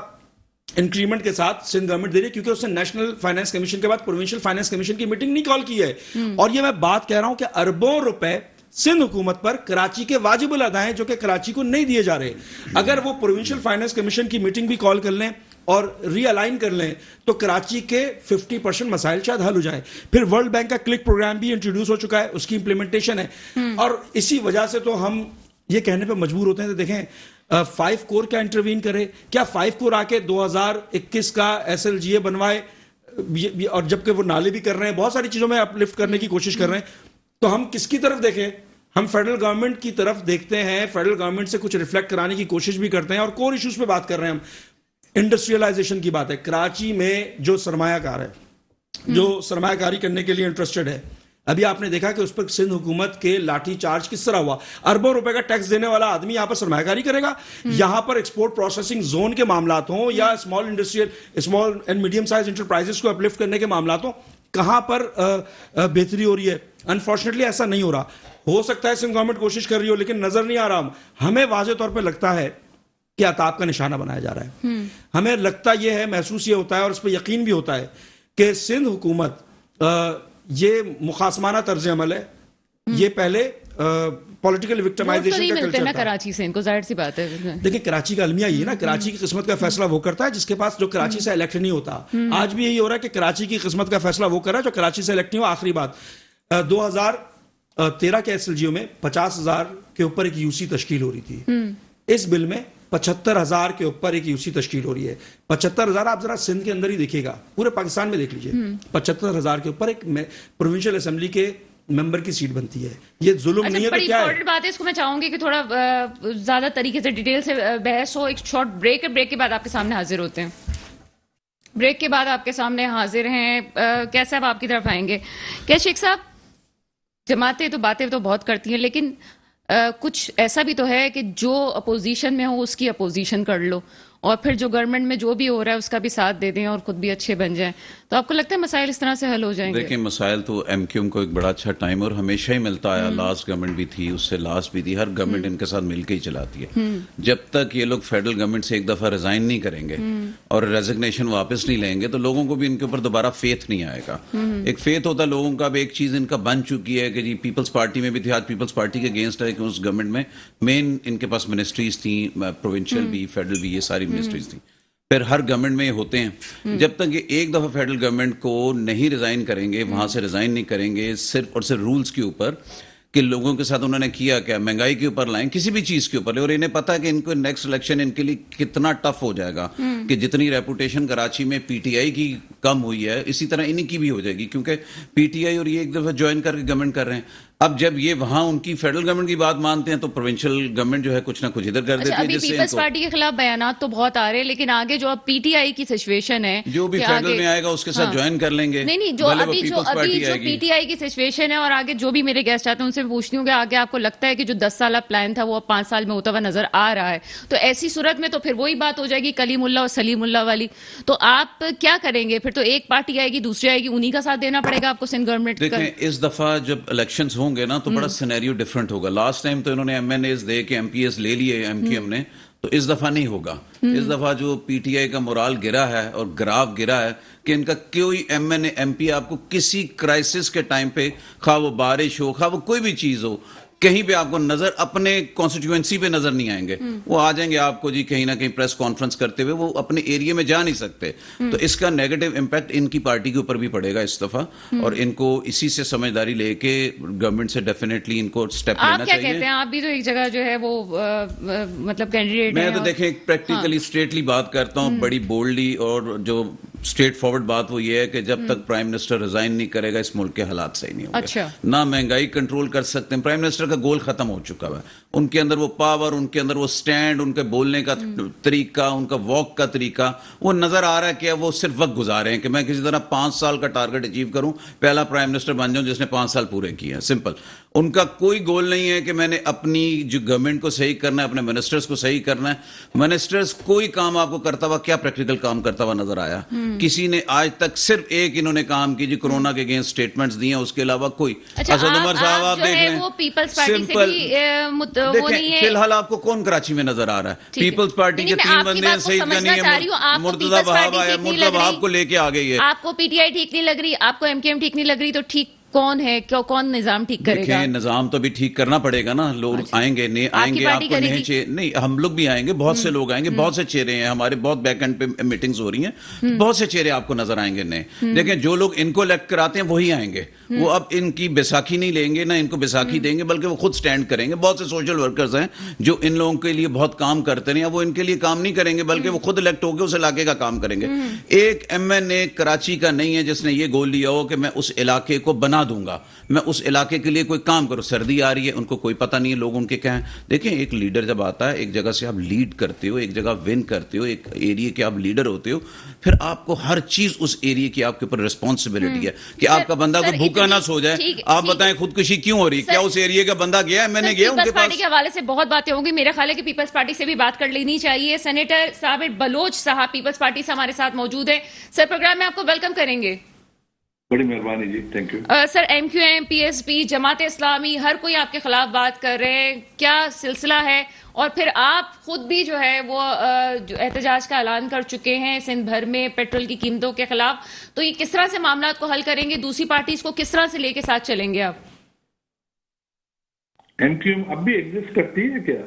انکریمنٹ کے ساتھ سندھ گورنمنٹ دے رہی ہے, کیونکہ اس نے نیشنل فائنانس کمیشن کے بعد پروونشل فائنانس کمیشن کی میٹنگ نہیں کال کی ہے. اور یہ میں بات کہہ رہا ہوں کہ اربوں روپے سندھ حکومت پر کراچی کے واجب الادا ہیں جو کہ کراچی کو نہیں دیے جا رہے. اگر وہ پروونشل فائنانس کمیشن کی میٹنگ بھی کال کر لیں اور ری الائن کر لیں تو کراچی کے 50% مسائل شاید حل ہو جائیں. پھر ورلڈ بینک کا کلک پروگرام بھی انٹروڈیوس ہو چکا ہے, اس کی امپلیمنٹیشن ہے. اور اسی وجہ سے تو ہم یہ کہنے پہ مجبور ہوتے ہیں. تو دیکھیں 5 کور کیا انٹروین کرے, کیا 5 کور آ کے 2021 کا SLGA بنوائے, اور جبکہ وہ نالے بھی کر رہے ہیں, بہت ساری چیزوں میں اپ لفٹ کرنے کی کوشش کر رہے ہیں. تو ہم کس کی طرف دیکھیں؟ ہم فیڈرل گورنمنٹ کی طرف دیکھتے ہیں, فیڈرل گورنمنٹ سے کچھ ریفلیکٹ کرانے کی کوشش بھی کرتے ہیں. اور کور ایشوز پہ بات کر رہے ہیں ہم. انڈسٹریلائزیشن کی بات ہے. کراچی میں جو سرمایہ کار ہے, جو سرمایہ کاری کرنے کے لیے انٹرسٹڈ ہے, ابھی آپ نے دیکھا کہ اس پر سندھ حکومت کے لاٹھی چارج کس طرح ہوا. اربوں روپے کا ٹیکس دینے والا آدمی یہاں پر سرمایہ کاری کرے گا. یہاں پر ایکسپورٹ پروسیسنگ زون کے معاملات ہوں یا small and medium size enterprises کو اپلفٹ کرنے کے معاملات ہوں, کہاں پر بہتری ہو رہی ہے. انفارچونیٹلی ایسا نہیں ہو رہا. ہو سکتا ہے سندھ گورنمنٹ کوشش کر رہی ہو لیکن نظر نہیں آ رہا. ہمیں واضح طور پہ لگتا ہے کہ عطاب کا نشانہ بنایا جا رہا ہے. ہمیں لگتا یہ ہے, محسوس یہ ہوتا ہے اور اس پہ یقین بھی ہوتا ہے کہ سندھ حکومت یہ مخاصمانہ طرز عمل ہے. یہ پہلے پولیٹیکل وکٹمائزیشن کا کلچر تھا کراچی سے, ان کو ظاہر سی بات ہے. دیکھیں کراچی کا المیہ یہ ہے نا, کراچی کی قسمت کا فیصلہ وہ کرتا ہے جس کے پاس, جو کراچی سے الیکٹ نہیں ہوتا. آج بھی یہی ہو رہا ہے کہ کراچی کی قسمت کا فیصلہ وہ کر رہا ہے جو کراچی سے الیکٹ نہیں ہو. آخری بات, 2013 کے SLGO میں 50,000 کے اوپر ایک UC تشکیل ہو رہی تھی. اس بل میں 75,000 کے اوپر ایک UC تشکیل ہو رہی ہے. 75,000 آپ ذرا سندھ کے اندر ہی دیکھیے گا, پورے پاکستان میں دیکھ لیجئے. 75,000 کے اوپر ایک پروونشل اسمبلی کے ممبر کی سیٹ بنتی ہے. یہ ظلم نہیں ہے تو کیا ہے؟ بات ہے, اس کو میں چاہوں گی کہ تھوڑا زیادہ طریقے سے ڈیٹیل سے بحث ہو. ایک شارٹ بریک ہے, بریک کے بعد آپ کے سامنے حاضر ہوتے ہیں. بریک کے بعد آپ کے سامنے حاضر ہیں. کیسے صاحب آپ کی طرف آئیں گے؟ کیا شیخ صاحب, جماعتیں تو باتیں تو بہت کرتی ہیں لیکن کچھ ایسا بھی تو ہے کہ جو اپوزیشن میں ہو اس کی اپوزیشن کر لو, اور پھر جو گورنمنٹ میں جو بھی ہو رہا ہے اس کا بھی ساتھ دے دیں اور خود بھی اچھے بن جائیں. تو آپ کو لگتا ہے مسائل اس طرح سے حل ہو جائیں گے؟ دیکھیں مسائل تو MQM کو ایک بڑا اچھا ٹائم اور ہمیشہ ہی ملتا آیا. لاسٹ گورنمنٹ بھی تھی, اس سے لاسٹ بھی تھی, ہر گورنمنٹ ان کے ساتھ مل کے ہی چلاتی ہے. جب تک یہ لوگ فیڈرل گورنمنٹ سے ایک دفعہ ریزائن نہیں کریں گے اور ریزگنیشن واپس نہیں لیں گے تو لوگوں کو بھی ان کے اوپر دوبارہ فیتھ نہیں آئے گا. ایک فیتھ ہوتا ہے لوگوں کا. اب ایک چیز ان کا بن چکی ہے کہ جی پیپلز پارٹی میں بھی تھی, آج پیپلز پارٹی کے اگینسٹ ہے کہ اس گورنمنٹ میں مین ان کے پاس منسٹریز تھیں, پروونشل بھی فیڈرل بھی, یہ ساری منسٹریز تھیں. پھر ہر گورنمنٹ میں ہوتے ہیں. جب تک یہ ایک دفعہ فیڈرل گورنمنٹ کو نہیں ریزائن کریں گے, وہاں سے ریزائن نہیں کریں گے صرف اور صرف رولز کے اوپر کہ لوگوں کے ساتھ انہوں نے کیا کیا, مہنگائی کے اوپر لائیں, کسی بھی چیز کے اوپر, اور انہیں پتا ہے کہ ان کو نیکسٹ الیکشن ان کے لیے کتنا ٹف ہو جائے گا. کہ جتنی ریپوٹیشن کراچی میں PTI کی کم ہوئی ہے اسی طرح انہی کی بھی ہو جائے گی, کیونکہ PTI اور یہ ایک دفعہ جوائن کر کے گورنمنٹ کر رہے ہیں. اب جب یہ وہاں ان کی فیڈرل گورنمنٹ کی بات مانتے ہیں تو پروونشل گورنمنٹ جو ہے کچھ نہ کچھ ادھر کر دیتی ہے. ابھی پیپلز پارٹی کے خلاف بیانات تو بہت آ رہے ہیں لیکن آگے جو اب PTI کی سچویشن ہے, جو بھی فیڈرل میں آئے گا اس کے ساتھ جوائن کر لیں گے. نہیں, جو ابھی جو PTI کی سچویشن ہے, اور آگے جو بھی میرے گیسٹ آتے ہیں ان سے پوچھتی ہوں کہ آگے آپ کو لگتا ہے کہ جو 10 سالہ پلان تھا وہ اب 5 سال میں ہوتا ہوا نظر آ رہا ہے, تو ایسی صورت میں تو پھر وہی بات ہو جائے گی کلیم اللہ اور سلیم اللہ والی. تو آپ کیا کریں گے پھر؟ تو ایک پارٹی آئے گی, دوسری آئے گی, انہی کا ساتھ دینا پڑے گا آپ کو سندھ گورنمنٹ کا. دیکھیں اس دفعہ جب الیکشنز ہوں گے نا تو بڑا سینیریو ڈفرنٹ ہوگا. لاسٹ ٹائم تو انہوں نے MNAs دے کے MPs لے لیے MQM نے, تو اس دفعہ نہیں ہوگا. اس دفعہ جو PTI کا مورال گرا ہے اور گراف گرا ہے کہ ان کا کوئی MNA MP آپ کو کسی کرائسس کے ٹائم پہ, خواہ وہ بارش ہو خواہ وہ کوئی بھی چیز ہو, کہیں پہ آپ کو نظر اپنے کانسٹیٹوئنسی پہ نظر نہیں آئیں گے. وہ آ جائیں گے آپ کو جی کہیں نہ کہیں پریس کانفرنس کرتے ہوئے, وہ اپنے ایریے میں جا نہیں سکتے. تو اس کا نیگیٹو امپیکٹ ان کی پارٹی کے اوپر بھی پڑے گا اس دفعہ, اور ان کو اسی سے سمجھداری لے کے گورنمنٹ سے ڈیفینیٹلی ان کو سٹیپ لینا چاہیے. آپ کیا کہتے ہیں؟ آپ بھی تو ایک جگہ جو ہے وہ مطلب کینڈیڈیٹ میں تو دیکھیں پریکٹیکلی اسٹریٹلی بات کرتا ہوں, بڑی بولڈلی, اور جو اسٹریٹ فارورڈ بات وہ یہ ہے کہ جب تک پرائم منسٹر ریزائن نہیں کرے گا اس ملک کے حالات صحیح نہیں ہوں گے. نہ مہنگائی کنٹرول کر سکتے ہیں. پرائم منسٹر کا گول ختم ہو چکا ہے. ان کے اندر وہ پاور, ان کے اندر وہ سٹینڈ, ان کے بولنے کا طریقہ, ان کا واک کا طریقہ, وہ نظر آ رہا ہے کہ وہ صرف وقت گزارے ہیں کہ میں کسی طرح 5 سال کا ٹارگٹ اچیو کروں, پہلا پرائم منسٹر بن جاؤں جس نے 5 سال پورے کیے ہیں. سمپل. ان کا کوئی گول نہیں ہے کہ میں نے اپنی جو گورنمنٹ کو صحیح کرنا ہے, اپنے منسٹرز کو صحیح کرنا ہے. منسٹرز کوئی کام آپ کو کرتا ہوا, کیا پریکٹیکل کام کرتا ہوا نظر آیا؟ کسی نے آج تک صرف ایک انہوں نے کام کی جی کورونا کے اگینسٹ سٹیٹمنٹس دیے ہیں, اس کے علاوہ کوئی. اسد عمر صاحب آپ دیکھ لیں, سمپل. دیکھیں فی الحال آپ کو کون کراچی میں نظر آ رہا ہے؟ پیپلز پارٹی کے 3 بندے ہیں, سعید غنی ہے, مرتضی وہاب ہے, مرتضی وہاب کو لے کے آ گئی ہے. آپ کو PTI ٹھیک نہیں لگ رہی, آپ کو MKM ٹھیک نہیں لگ رہی, تو ٹھیک کون ہے؟ کون نظام ٹھیک کرے گا؟ نظام تو بھی ٹھیک کرنا پڑے گا نا. لوگ آئیں گے, آئیں گے, آپ کو نہیں, ہم لوگ بھی آئیں گے, بہت سے لوگ آئیں گے, بہت سے چہرے ہیں ہمارے, بہت بیک اینڈ پہ میٹنگز ہو رہی ہیں, بہت سے چہرے آپ کو نظر آئیں گے نئے. دیکھیں جو لوگ ان کو الیکٹ کراتے ہیں وہی آئیں گے. وہ اب ان کی بیساکھی نہیں لیں گے, نہ ان کو بیساکھی دیں گے, بلکہ وہ خود سٹینڈ کریں گے. بہت سے سوشل ورکرز ہیں جو ان لوگوں کے لیے بہت کام کرتے ہیں, وہ ان کے لیے کام نہیں کریں گے بلکہ وہ خود الیکٹ ہو کے اس علاقے کا کام کریں گے. ایک MNA کراچی کا نہیں ہے جس نے یہ گول لیا ہو کہ میں اس علاقے کو بنا دوں گا, میں اس علاقے کے لیے کوئی کام کرو. سردی آ رہی ہے, ان کو کوئی پتہ نہیں ہے لوگ ان کے کیا ہیں. دیکھیں ایک لیڈر جب آتا ہے, ایک جگہ سے آپ لیڈ کرتے ہو, ایک جگہ ون کرتے ہو, ایک ایریے کے آپ لیڈر ہوتے ہو, پھر آپ کو ہر چیز اس ایریے کی آپ کے اوپر ریسپانسبلٹی ہے کہ آپ کا بندہ کو بھوکا نہ سو جائے. آپ بتائیں خودکشی کیوں ہو رہی ہے؟ کیا اس ایریے کا بندہ گیا ہے؟ میں نے گیا ان کے پاس. پارٹی کے حوالے سے بہت باتیں ہوں گی, میرا خیال ہے کہ پیپلز پارٹی سے بھی بات کر لینی چاہیے. سینیٹر صابر بلوچ صاحب پیپلز پارٹی سے ہمارے ساتھ موجود ہیں. سر پروگرام میں آپ کو ویلکم کریں گے. بڑی مہربانی جی، thank you. Sir M Q M P S P Jamaat Islami ہر کوئی آپ کے خلاف بات کر رہے ہیں، کیا سلسلہ ہے؟ اور پھر آپ خود بھی جو ہے وہ جو احتجاج کا اعلان کر چکے ہیں سندھ بھر میں پیٹرول کی قیمتوں کے خلاف، تو یہ کس طرح سے معاملات کو حل کریں گے؟ دوسری پارٹیز کو کس طرح سے لے کے ساتھ چلیں گے آپ؟ ایم کیو ایم اب بھی ایگزسٹ کرتی ہے کیا؟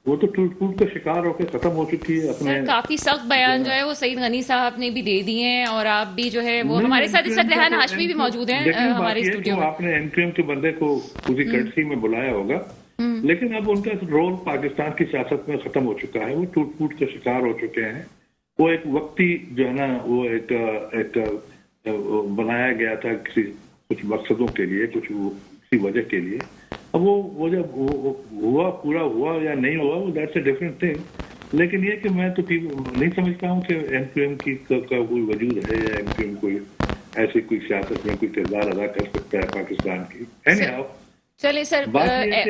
وہ تو ٹوٹ پھوٹ کا شکار ہو کے ختم ہو چکی ہے. اپنے سر کافی سخت بیان جو ہے وہ سعید غنی صاحب نے بھی دے دیے ہیں، اور آپ بھی جو ہے وہ ہمارے ساتھ اس وقت ریحان ہاشمی بھی موجود ہیں ہمارے اسٹوڈیو میں. آپ نے ایم کیو ایم کے بندے کو اسی کٹسی میں بلایا ہوگا، لیکن اب ان کا رول پاکستان کی سیاست میں ختم ہو چکا ہے. وہ ٹوٹ پھوٹ کا شکار ہو چکے ہیں. وہ ایک وقتی جو ہے نا وہ ایک بنایا گیا تھا کچھ مقصدوں کے لیے، کسی وجہ کے لیے. اب وہ جب ہوا پورا ہوا یا نہیں ہوا وہ دیٹس اے ڈفرنٹ تھنگ. لیکن یہ کہ میں تو نہیں سمجھتا ہوں کہ ایم کیو ایم کا کوئی وجود ہے یا ایم کیو ایم کوئی ایسی کوئی سیاست میں کوئی کردار ادا کر سکتا ہے پاکستان کی. چلے سر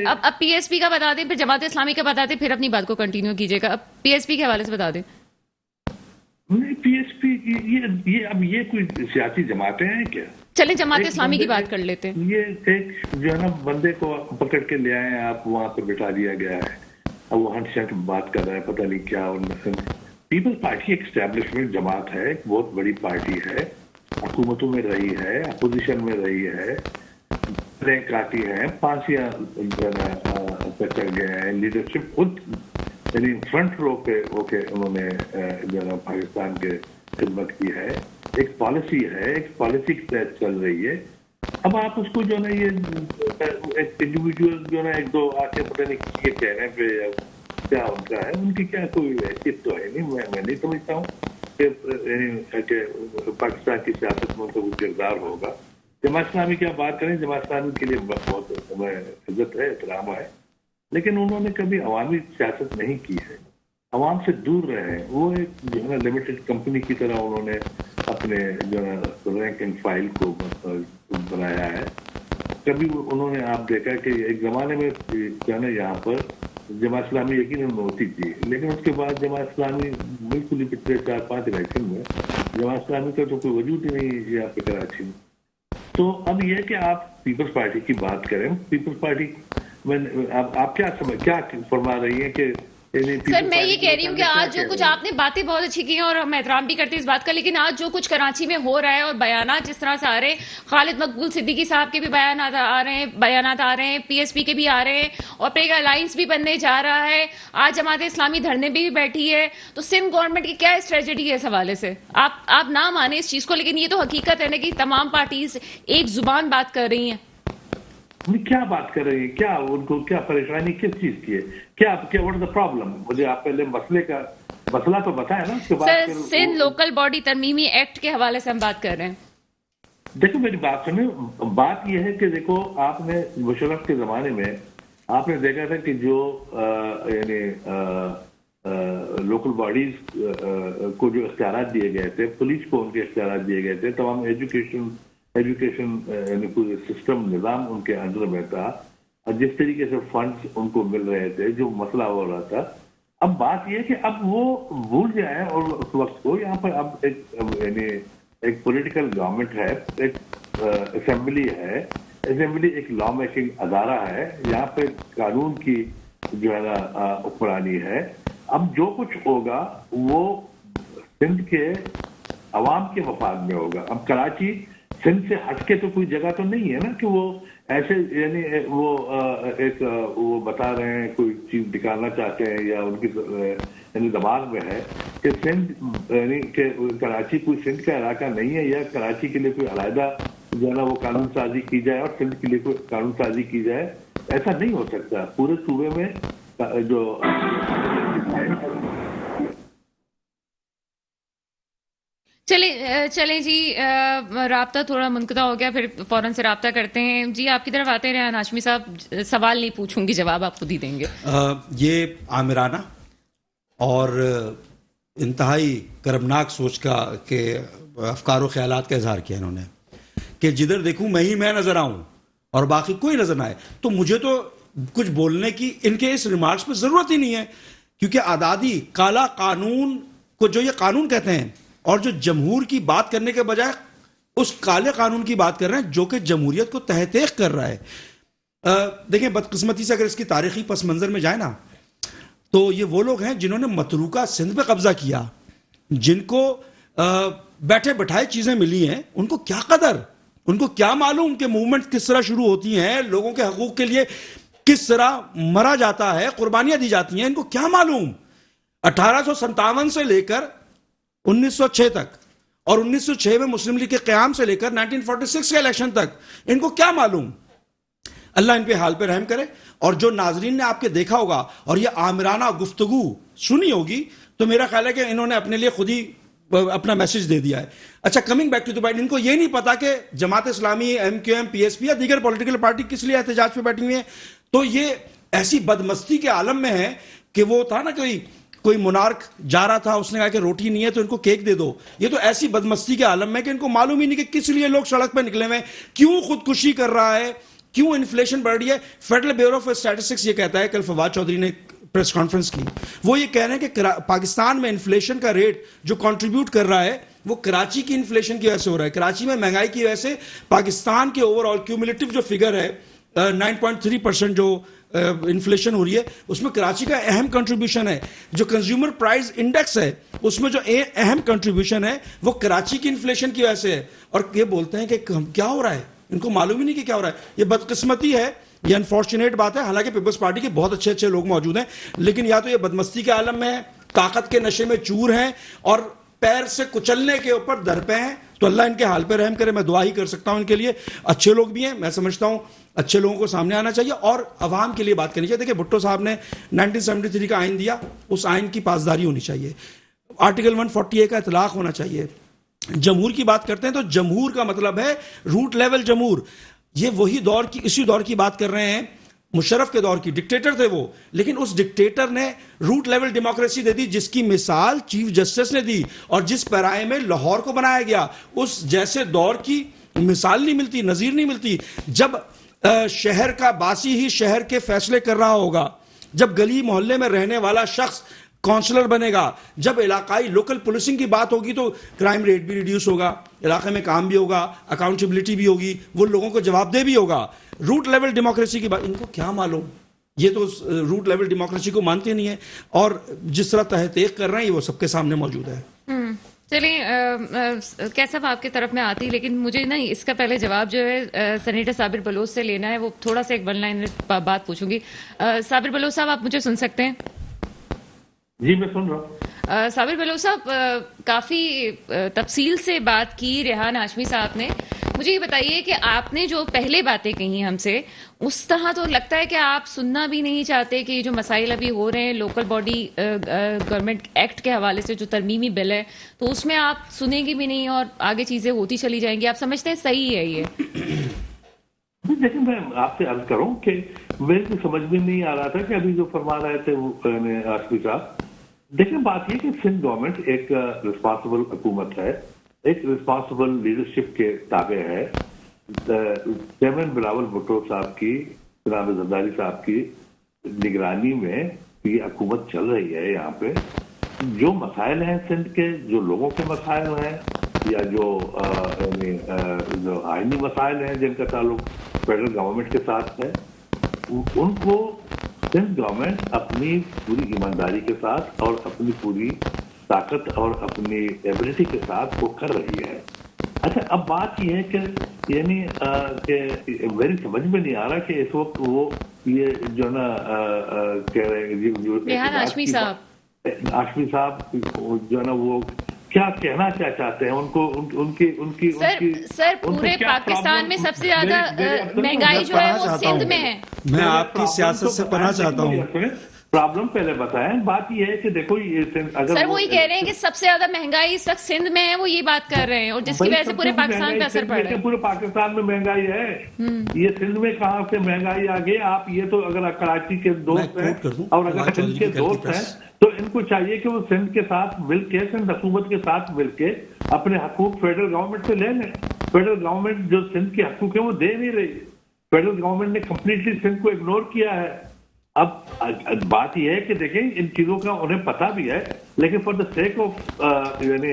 اب پی ایس پی کا بتا دیں، پھر جماعت اسلامی کا بتا دیں، پھر اپنی بات کو کنٹینیو کیجیے گا. اب پی ایس پی کے حوالے سے بتا دیں. نہیں پی ایس پی یہ کوئی سیاسی جماعتیں ہیں کیا؟ چلیں جماعت اسلامی کی بات کر لیتے ہیں. یہ ایک جو ہے نا بندے کو پکڑ کے لے آئے ہیں آپ، وہاں پر بٹھا دیا گیا ہے. اب وہ ہنٹ شنٹ بات کر رہا ہے، پتہ نہیں کیا. پیپلز پارٹی ایک اسٹیبلشمنٹ جماعت ہے، ایک بہت بڑی پارٹی ہے، حکومتوں میں رہی ہے، اپوزیشن میں رہی ہے، کاٹی ہیں، پھانسیاں چڑھ گئے ہیں. لیڈرشپ خود یعنی فرنٹ رو پہ ہو کے انہوں نے جو ہے نا پاکستان کے خدمت کی ہے. ایک پالیسی ہے، ایک پالیسی کے تحت چل رہی ہے. اب آپ اس کو جو ہے نا یہ ایک انڈیویجول جو ہے نا ایک دو آ کے پتہ نہیں یہ کہنے پہ کیا ان کا ہے، ان کی کیا کوئی حیثیت تو ہے نہیں. میں نہیں سمجھتا ہوں کہ پاکستان کی سیاست میں کوئی کردار ہوگا. جماعت اسلامی کی آپ بات کریں، جماعت اسلامی کے لیے بہت عزت ہے، احترام ہے، لیکن انہوں نے کبھی عوامی سیاست نہیں کی ہے. عوام سے دور رہے ہیں. وہ ایک جو ہے نا لمیٹڈ کمپنی کی طرح انہوں نے اپنے جو ہے نا رینک اینڈ فائل کو بنایا ہے. کبھی انہوں نے آپ دیکھا کہ ایک زمانے میں جو ہے نا یہاں پر جماعت اسلامی یقیناً ہوتی تھی، لیکن اس کے بعد جماعت اسلامی بالکل ہی پچھلے 4-5 الیکشن میں جماعت اسلامی کا تو کوئی وجود ہی نہیں یہاں پہ کراچی میں. تو اب یہ کہ آپ پیپلز پارٹی کی بات کریں، پیپلز پارٹی میں آپ کیا فرما رہی ہیں کہ سر میں یہ کہہ رہی ہوں کہ آج جو کچھ آپ نے باتیں بہت اچھی کی ہیں اور ہم احترام بھی کرتے ہیں اس بات کا، لیکن آج جو کچھ کراچی میں ہو رہا ہے اور بیانات جس طرح سے آ رہے ہیں، خالد مقبول صدیقی صاحب کے بھی بیانات آ رہے ہیں، پی ایس پی کے بھی آ رہے ہیں، اور پھر ایک الائنس بھی بننے جا رہا ہے. آج جماعت اسلامی دھرنے بھی بیٹھی ہے. تو سندھ گورنمنٹ کی کیا اسٹریٹجی ہے اس حوالے سے؟ آپ نہ مانیں اس چیز کو، لیکن یہ تو حقیقت ہے نا کہ تمام پارٹیز ایک زبان بات کر رہی ہیں. کیا بات کر رہی ہے؟ کیا ان کو کیا پریشانی کس چیز کی ہے؟ کیا واٹ از دا پرابلم؟ مجھے آپ پہلے مسئلہ تو بتائیں نا. سر سندھ لوکل باڈی ترمیمی ایکٹ کے حوالے سے ہم بات کر رہے ہیں. دیکھو میری بات سنیں. بات یہ ہے کہ دیکھو آپ نے مشرف کے زمانے میں آپ نے دیکھا تھا کہ جو یعنی لوکل باڈیز کو جو اختیارات دیے گئے تھے، پولیس کو ان کے اختیارات دیے گئے تھے، تمام ایجوکیشن یعنی پورے سسٹم نظام ان کے انڈر میں تھا، اور جس طریقے سے فنڈز ان کو مل رہے تھے، جو مسئلہ ہو رہا تھا. اب بات یہ کہ اب وہ بھول جائیں اور اس وقت کو یہاں پر اب یعنی ایک پولیٹیکل گورنمنٹ ہے، ایک اسمبلی ہے. اسمبلی ایک لا میکنگ ادارہ ہے. یہاں پہ قانون کی جو ہے نا حکمرانی ہے. اب جو کچھ ہوگا وہ سندھ کے عوام کے مفاد میں ہوگا. اب کراچی سندھ سے ہٹ کے تو کوئی جگہ تو نہیں ہے نا کہ وہ ایسے یعنی وہ ایک وہ بتا رہے ہیں کوئی چیز نکالنا چاہتے ہیں یا ان کی یعنی دماغ میں ہے کہ سندھ یعنی کہ کراچی کوئی سندھ کا علاقہ نہیں ہے، یا کراچی کے لیے کوئی علیحدہ جو ہے نا وہ قانون سازی کی جائے اور سندھ کے لیے کوئی قانون سازی کی جائے. ایسا نہیں ہو سکتا. پورے صوبے میں جو چلیں جی، رابطہ تھوڑا منقطع ہو گیا، پھر فوراً سے رابطہ کرتے ہیں. جی آپ کی طرف آتے ہیں ریحان ہاشمی صاحب. سوال نہیں پوچھوں گی، جواب آپ خود ہی دیں گے. یہ آمرانہ اور انتہائی کرمناک سوچ کا کہ افکار و خیالات کا اظہار کیا انہوں نے کہ جدھر دیکھوں میں نظر آؤں اور باقی کوئی نظر نہ آئے. تو مجھے تو کچھ بولنے کی ان کے اس ریمارکس پہ ضرورت ہی نہیں ہے، کیونکہ آزادی کالا قانون کو جو یہ قانون کہتے ہیں اور جو جمہور کی بات کرنے کے بجائے اس کالے قانون کی بات کر رہے ہیں جو کہ جمہوریت کو تحقیق کر رہا ہے. دیکھیں بدقسمتی سے اگر اس کی تاریخی پس منظر میں جائے نا تو یہ وہ لوگ ہیں جنہوں نے متروکہ سندھ پہ قبضہ کیا, جن کو بیٹھے بٹھائے چیزیں ملی ہیں, ان کو کیا قدر, ان کو کیا معلوم کہ موومنٹ کس طرح شروع ہوتی ہیں, لوگوں کے حقوق کے لیے کس طرح مرا جاتا ہے, قربانیاں دی جاتی ہیں, ان کو کیا معلوم. 1857 سے لے کر 1906 تک اور 1906 میں مسلم لیگ کے قیام سے لے کر 1946 کے الیکشن تک ان کو کیا معلوم. اللہ ان پہ حال پہ رحم کرے. اور جو ناظرین نے آپ کے دیکھا ہوگا اور یہ آمرانہ گفتگو سنی ہوگی تو میرا خیال ہے کہ انہوں نے اپنے لیے خود ہی اپنا میسج دے دیا ہے. اچھا, coming back to the point, ان کو یہ نہیں پتا کہ Jamaat Islami, M Q M, P S P یا دیگر پولیٹیکل پارٹی کس لیے احتجاج پہ بیٹھی ہوئی ہیں. تو یہ ایسی بدمستی کے عالم میں ہے کہ وہ تھا نا کوئی منارک جا رہا تھا, اس نے کہا کہ روٹی نہیں ہے تو ان کو کیک دے دو. یہ تو ایسی بدمستی کے عالم میں کہ ان کو معلوم ہی نہیں کہ کس لیے لوگ سڑک پہ نکلے ہوئے, کیوں خودکشی کر رہا ہے, کیوں انفلیشن بڑھ رہی ہے. فیڈرل بیورو آف اسٹیٹسٹکس یہ کہتا ہے, کل فواد چودھری نے پریس کانفرنس کی, وہ یہ کہہ رہے ہیں کہ پاکستان میں انفلیشن کا ریٹ جو کنٹریبیوٹ کر رہا ہے وہ کراچی کی انفلیشن کی وجہ سے ہو رہا ہے. کراچی میں مہنگائی کی وجہ سے پاکستان کے اوور آل کیومولیٹو جو فگر ہے 9.3% جو انفلیشن ہو رہی ہے, اس میں کراچی کا اہم کنٹریبیوشن ہے. جو کنزیومر پرائز انڈیکس ہے اس میں جو اہم کنٹریبیوشن ہے وہ کراچی کی انفلیشن کی وجہ سے ہے. اور یہ بولتے ہیں کہ کیا ہو رہا ہے, ان کو معلوم ہی نہیں کہ کیا ہو رہا ہے. یہ بدقسمتی ہے, یہ انفارچونیٹ بات ہے. حالانکہ پیپلز پارٹی کے بہت اچھے اچھے لوگ موجود ہیں, لیکن یا تو یہ بدمستی کے عالم میں ہے, طاقت کے نشے میں چور ہیں اور پیر سے کچلنے کے اوپر درپے ہیں. تو اللہ ان کے حال پہ رحم کرے. میں دعا ہی کر سکتا ہوں ان کے لیے. اچھے لوگ بھی ہیں, میں سمجھتا ہوں اچھے لوگوں کو سامنے آنا چاہیے اور عوام کے لیے بات کرنی چاہیے. دیکھیں بھٹو صاحب نے 1973 کا آئین دیا, اس آئین کی پاسداری ہونی چاہیے. آرٹیکل 140A کا اطلاق ہونا چاہیے. جمہور کی بات کرتے ہیں تو جمہور کا مطلب ہے روٹ لیول جمہور. یہ وہی اسی دور کی بات کر رہے ہیں, مشرف کے دور کی. ڈکٹیٹر تھے وہ, لیکن اس ڈکٹیٹر نے روٹ لیول ڈیموکریسی دے دی, جس کی مثال چیف جسٹس نے دی اور جس پیرائے میں لاہور کو بنایا گیا. اس جیسے دور کی مثال نہیں ملتی, نظیر نہیں ملتی. جب شہر کا باسی ہی شہر کے فیصلے کر رہا ہوگا, جب گلی محلے میں رہنے والا شخص کونسلر بنے گا, جب علاقائی لوکل پولیسنگ کی بات ہوگی تو کرائم ریٹ بھی ریڈیوس ہوگا, علاقے میں کام بھی ہوگا, اکاؤنٹیبلٹی بھی ہوگی, وہ لوگوں کو جواب دہ بھی ہوگا. روٹ لیول ڈیموکریسی کی بات ان کو کیا معلوم. یہ تو روٹ لیول ڈیموکریسی کو مانتے نہیں ہیں اور جس طرح تحقیق کر رہے ہیں وہ سب کے سامنے موجود ہے. چلیں کیسا آپ کی طرف میں آتی, لیکن مجھے نا اس کا پہلے جواب جو ہے سینیٹر صابر بلوچ سے لینا ہے. وہ تھوڑا سا ایک ون لائن بات پوچھوں گی. صابر بلوچ صاحب, آپ مجھے سن سکتے ہیں؟ جی میں سن رہا ہوں. صابر بلوچ صاحب, کافی تفصیل سے بات کی ریحان ہاشمی صاحب نے. مجھے یہ بتائیے کہ آپ نے جو پہلے باتیں کہی ہم سے, اس طرح تو لگتا ہے کہ آپ سننا بھی نہیں چاہتے کہ یہ جو مسائل ابھی ہو رہے ہیں لوکل باڈی گورنمنٹ ایکٹ کے حوالے سے, جو ترمیمی بل ہے, تو اس میں آپ سنیں گے بھی نہیں اور آگے چیزیں ہوتی چلی جائیں گی. آپ سمجھتے ہیں صحیح ہے یہ؟ دیکھیں میں آپ سے عرض کروں کہ میرے کو سمجھ میں نہیں آ رہا تھا کہ ابھی جو فرما رہے تھے وہ ہاشمی صاحب. دیکھیں بات یہ کہ سندھ گورنمنٹ ایک رسپانسبل حکومت ہے, ایک رسپانسبل لیڈرشپ کے تابع ہے. چیئرمین بلاول بھٹو صاحب کی, جناب زرداری صاحب کی نگرانی میں یہ حکومت چل رہی ہے. یہاں پہ جو مسائل ہیں سندھ کے, جو لوگوں کے مسائل ہیں یا جو آئینی مسائل ہیں جن کا تعلق فیڈرل گورنمنٹ کے ساتھ ہے, ان کو سندھ گورنمنٹ اپنی پوری ایمانداری کے ساتھ اور اپنی پوری طاقت اور اپنی ایبلٹی کے ساتھ وہ کر رہی ہے. اچھا, اب بات یہ ہے کہ یعنی کہ میری سمجھ میں نہیں آ رہا کہ اس وقت وہ یہ جو نا کہہ رہے ہیں ہاشمی صاحب جو ہے نا وہ کیا کہنا کیا چاہتے ہیں, ان کو ان کی سر پورے پاکستان میں سب سے زیادہ مہنگائی جو ہے وہ سندھ میں ہے. میں آپ کی سیاست سے پناہ چاہتا ہوں. پرابلم پہلے بتائیں. بات یہ ہے کہ دیکھو سر وہی کہہ رہے ہیں کہ سب سے زیادہ مہنگائی اس وقت سندھ میں ہے, وہ یہ بات کر رہے ہیں, اور جس کی وجہ سے پورے پاکستان پہ اثر پڑ رہا ہے. پورے پاکستان میں مہنگائی ہے, یہ سندھ میں کہاں سے مہنگائی آ گئی. آپ یہ تو اگر کراچی کے دوست ہیں اور اگر سندھ کے دوست ہیں تو ان کو چاہیے کہ وہ سندھ کے ساتھ مل کے, سندھ حکومت کے ساتھ مل کے اپنے حقوق فیڈرل گورنمنٹ سے لے لیں. فیڈرل گورنمنٹ جو سندھ کے حقوق ہیں وہ دے نہیں رہی. فیڈرل گورنمنٹ نے کمپلیٹلی سندھ کو اگنور کیا ہے. اب بات یہ ہے کہ دیکھیں ان چیزوں کا انہیں پتا بھی ہے, لیکن فار دا سیک آف یعنی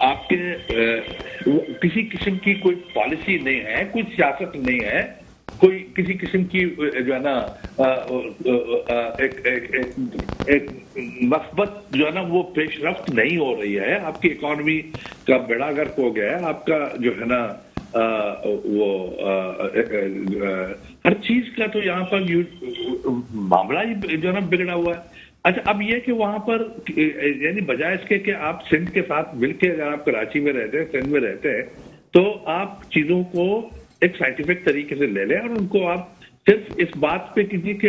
آپ کے کسی قسم کی کوئی پالیسی نہیں ہے, کوئی سیاست نہیں ہے, کوئی کسی قسم کی جو ہے نا ایک مثبت جو ہے نا وہ پیش رفت نہیں ہو رہی ہے. آپ کی اکانومی کا بیڑا گرک ہو گیا ہے. آپ کا جو ہے نا وہ ہر چیز کا تو یہاں پر معاملہ ہی جو ہے نا بگڑا ہوا ہے. اچھا, اب یہ کہ وہاں پر یعنی بجائے اس کے کہ آپ سندھ کے ساتھ مل کے, اگر آپ کراچی میں رہتے ہیں, سندھ میں رہتے ہیں, تو آپ چیزوں کو ایک سائنٹیفک طریقے سے لے لیں اور ان کو آپ صرف اس بات پہ کیجیے کہ